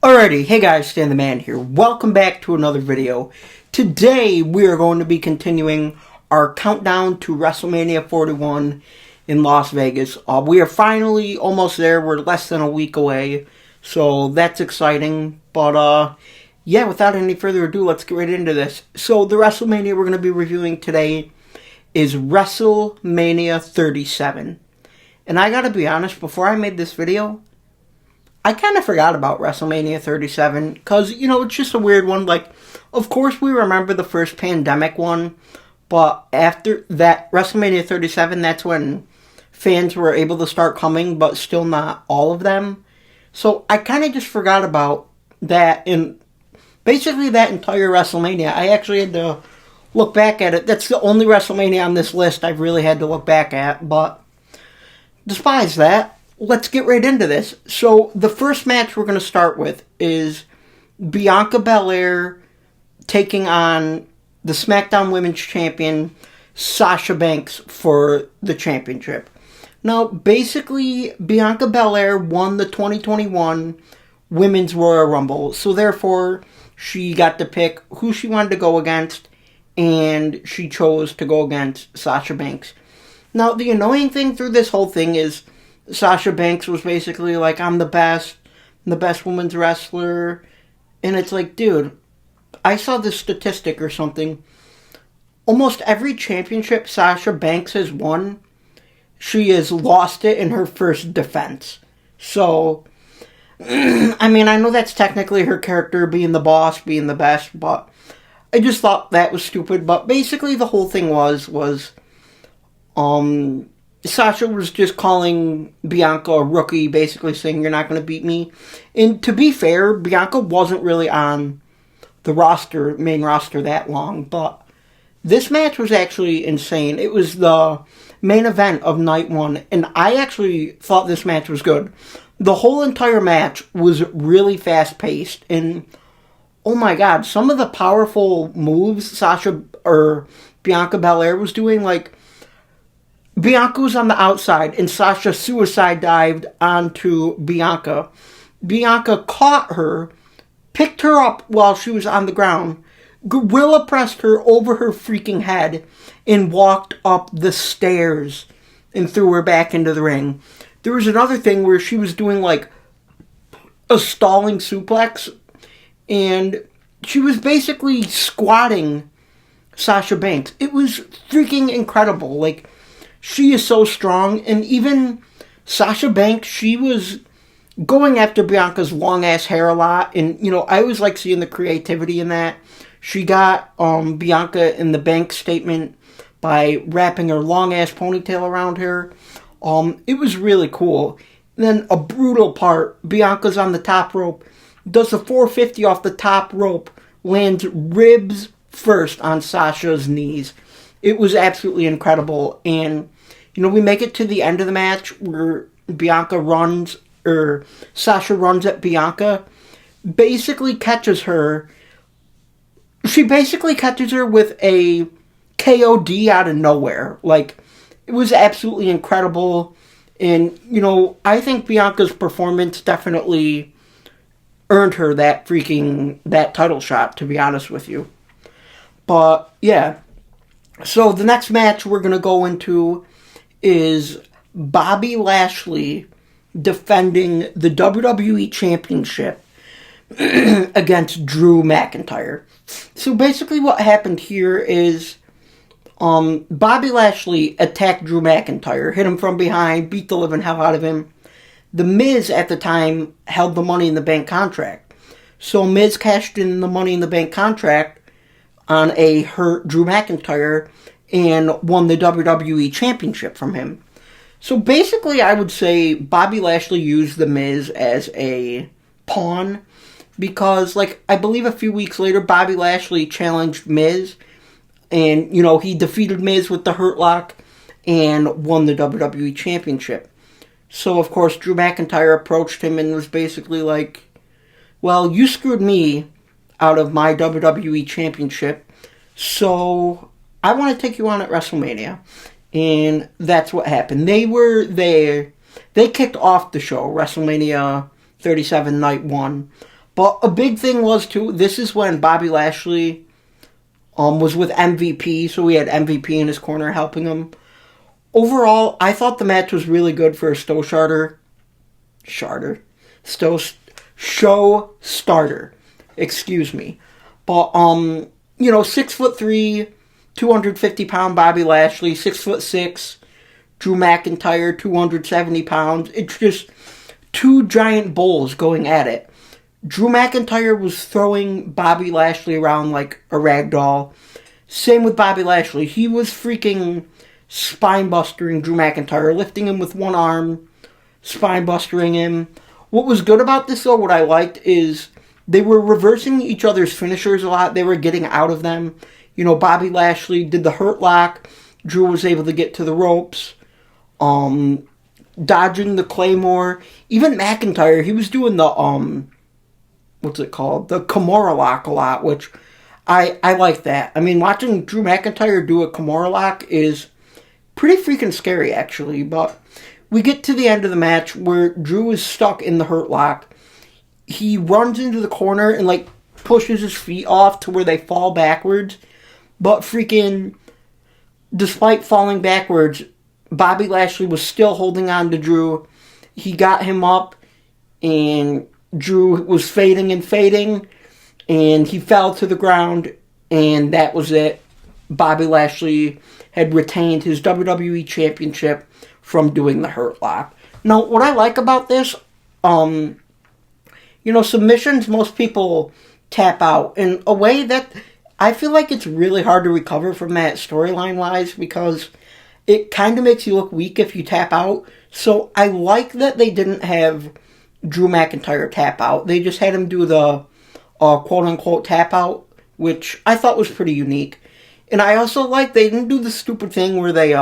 Alrighty, hey guys, Stan the Man here. Welcome back to another video. Today we are going to be continuing our countdown to WrestleMania 41 in Las Vegas. We are finally almost there. We're less than a week away, so that's exciting. But yeah, without any further ado, let's get right into this. So the WrestleMania we're going to be reviewing today is WrestleMania 37. And I gotta be honest, before I made this video, I kind of forgot about WrestleMania 37 because, it's just a weird one. Like, of course we remember the first pandemic one, but after that, WrestleMania 37, that's when fans were able to start coming, but still not all of them. So I kind of just forgot about that, and basically that entire WrestleMania, I actually had to look back at it. That's the only WrestleMania on this list I've really had to look back at, but despise that. Let's get right into this. So, the first match we're going to start with is Bianca Belair taking on the SmackDown Women's Champion, Sasha Banks, for the championship. Now, basically, Bianca Belair won the 2021 Women's Royal Rumble, so therefore, she got to pick who she wanted to go against, and she chose to go against Sasha Banks. Now, the annoying thing through this whole thing is Sasha Banks was basically like, I'm the best women's wrestler. And it's like, dude, I saw this statistic or something. Almost every championship Sasha Banks has won, she has lost it in her first defense. So, I mean, I know that's technically her character, being the boss, being the best, but I just thought that was stupid. But basically the whole thing was Sasha was just calling Bianca a rookie, basically saying, you're not going to beat me. And to be fair, Bianca wasn't really on the main roster that long, but this match was actually insane. It was the main event of night one, and I actually thought this match was good. The whole entire match was really fast-paced, and oh my god, some of the powerful moves Bianca Belair was doing, like, Bianca was on the outside, and Sasha suicide dived onto Bianca. Bianca caught her, picked her up while she was on the ground, gorilla pressed her over her freaking head, and walked up the stairs and threw her back into the ring. There was another thing where she was doing, like, a stalling suplex, and she was basically squatting Sasha Banks. It was freaking incredible. Like, she is so strong, and even Sasha Banks, she was going after Bianca's long-ass hair a lot, and, I always like seeing the creativity in that. She got Bianca in the Banks statement by wrapping her long-ass ponytail around her. It was really cool. And then a brutal part, Bianca's on the top rope, does a 450 off the top rope, lands ribs first on Sasha's knees. It was absolutely incredible, and, we make it to the end of the match where Sasha runs at Bianca, basically catches her. She basically catches her with a KOD out of nowhere. Like, it was absolutely incredible, and, I think Bianca's performance definitely earned her that title shot, to be honest with you. But, yeah. So the next match we're going to go into is Bobby Lashley defending the WWE Championship against Drew McIntyre. So basically what happened here is Bobby Lashley attacked Drew McIntyre, hit him from behind, beat the living hell out of him. The Miz at the time held the Money in the Bank contract. So Miz cashed in the Money in the Bank contract on a hurt Drew McIntyre and won the WWE Championship from him. So basically, I would say Bobby Lashley used The Miz as a pawn because, I believe a few weeks later, Bobby Lashley challenged Miz, and, he defeated Miz with the Hurt Lock and won the WWE Championship. So, of course, Drew McIntyre approached him and was basically like, well, you screwed me out of my WWE Championship, so I want to take you on at WrestleMania. And that's what happened. They were there. They kicked off the show, WrestleMania 37 Night 1. But a big thing was, too, this is when Bobby Lashley was with MVP, so we had MVP in his corner helping him. Overall, I thought the match was really good for a show starter. Excuse me. But, 6'3", 250-pound Bobby Lashley, 6'6", Drew McIntyre, 270 pounds. It's just two giant bulls going at it. Drew McIntyre was throwing Bobby Lashley around like a rag doll. Same with Bobby Lashley. He was freaking spine-bustering Drew McIntyre, lifting him with one arm, spine-bustering him. What was good about this, though, what I liked, is they were reversing each other's finishers a lot. They were getting out of them. Bobby Lashley did the Hurt Lock. Drew was able to get to the ropes. Dodging the Claymore. Even McIntyre, he was doing the, what's it called? The Kimura Lock a lot, which I like that. I mean, watching Drew McIntyre do a Kimura Lock is pretty freaking scary, actually. But we get to the end of the match where Drew is stuck in the Hurt Lock. He runs into the corner and, pushes his feet off to where they fall backwards. But freaking, despite falling backwards, Bobby Lashley was still holding on to Drew. He got him up, and Drew was fading, and he fell to the ground, and that was it. Bobby Lashley had retained his WWE Championship from doing the Hurt Lock. Now, what I like about this, submissions, most people tap out in a way that I feel like it's really hard to recover from that storyline-wise, because it kind of makes you look weak if you tap out. So I like that they didn't have Drew McIntyre tap out. They just had him do the quote-unquote tap out, which I thought was pretty unique. And I also like they didn't do the stupid thing where they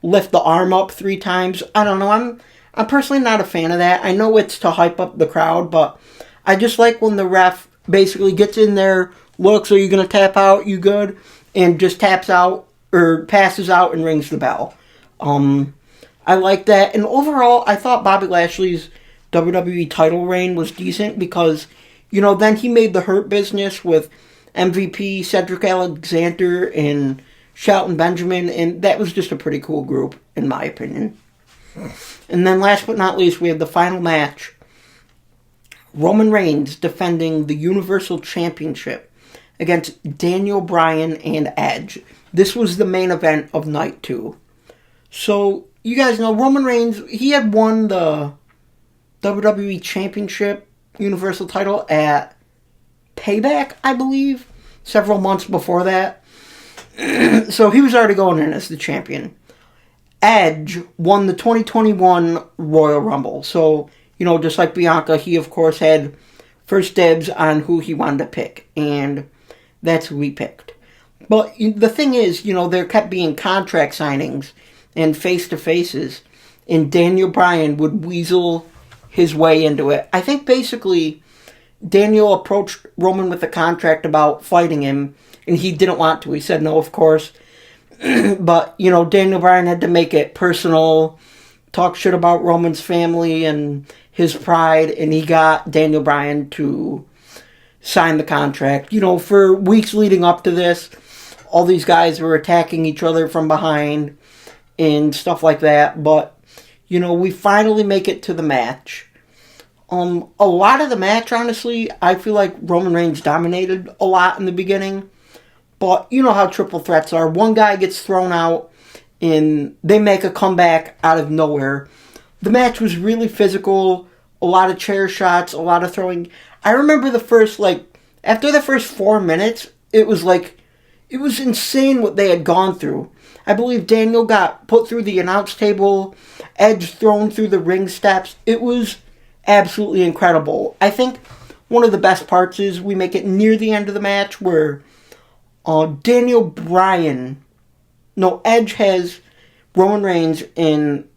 lift the arm up 3 times. I don't know. I'm personally not a fan of that. I know it's to hype up the crowd, but I just like when the ref basically gets in there, looks, are you going to tap out? You good? And just taps out or passes out and rings the bell. I like that. And overall, I thought Bobby Lashley's WWE title reign was decent because, then he made the Hurt Business with MVP, Cedric Alexander, and Shelton Benjamin, and that was just a pretty cool group, in my opinion. And then last but not least, we have the final match. Roman Reigns defending the Universal Championship against Daniel Bryan and Edge. This was the main event of night 2. So, you guys know Roman Reigns, he had won the WWE Championship Universal title at Payback, I believe, several months before that. So he was already going in as the champion. Edge won the 2021 Royal Rumble. So, just like Bianca, he of course had first dibs on who he wanted to pick. And that's who he picked. But the thing is, there kept being contract signings and face-to-faces. And Daniel Bryan would weasel his way into it. I think basically Daniel approached Roman with a contract about fighting him. And he didn't want to. He said no, of course. But, Daniel Bryan had to make it personal, talk shit about Roman's family and his pride, and he got Daniel Bryan to sign the contract. For weeks leading up to this, all these guys were attacking each other from behind and stuff like that. But, we finally make it to the match. A lot of the match, honestly, I feel like Roman Reigns dominated a lot in the beginning. But you know how triple threats are. One guy gets thrown out, and they make a comeback out of nowhere. The match was really physical. A lot of chair shots, a lot of throwing. I remember after the first 4 minutes, it was insane what they had gone through. I believe Daniel got put through the announce table, Edge thrown through the ring steps. It was absolutely incredible. I think one of the best parts is we make it near the end of the match where Edge has Roman Reigns in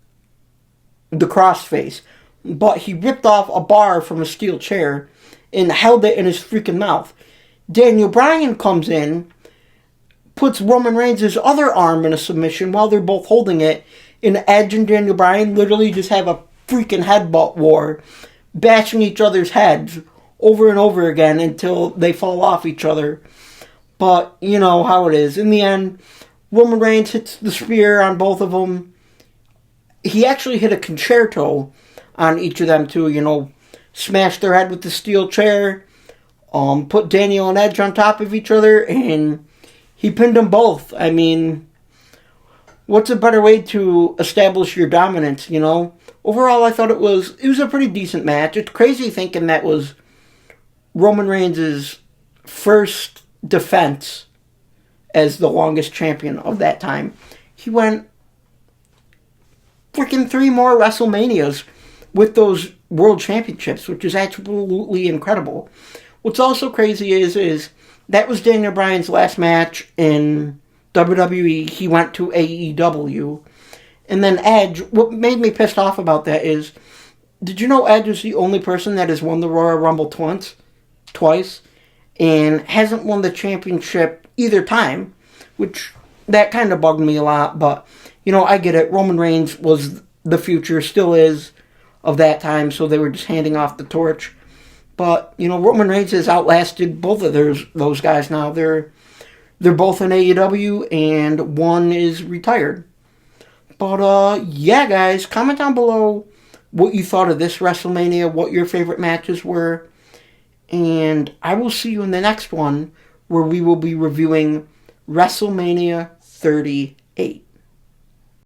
the crossface, but he ripped off a bar from a steel chair and held it in his freaking mouth. Daniel Bryan comes in, puts Roman Reigns' other arm in a submission while they're both holding it, and Edge and Daniel Bryan literally just have a freaking headbutt war, bashing each other's heads over and over again until they fall off each other. But you know how it is. In the end, Roman Reigns hits the spear on both of them. He actually hit a concerto on each of them too, you know, smashed their head with the steel chair, put Daniel and Edge on top of each other, and he pinned them both. I mean, what's a better way to establish your dominance, you know? Overall, I thought it was a pretty decent match. It's crazy thinking that was Roman Reigns' first defense as the longest champion of that time. He went freaking 3 more WrestleManias with those world championships, which is absolutely incredible. What's also crazy is that was Daniel Bryan's last match in WWE. He went to AEW. And then Edge, what made me pissed off about that is, did you know Edge is the only person that has won the Royal Rumble twice, and hasn't won the championship either time, which that kind of bugged me a lot, but, you know, I get it. Roman Reigns was the future, still is, of that time, so they were just handing off the torch. But, you know, Roman Reigns has outlasted both of those guys now. They're both in AEW, and one is retired. But, yeah, guys, comment down below what you thought of this WrestleMania, what your favorite matches were, and I will see you in the next one, where we will be reviewing WrestleMania 38.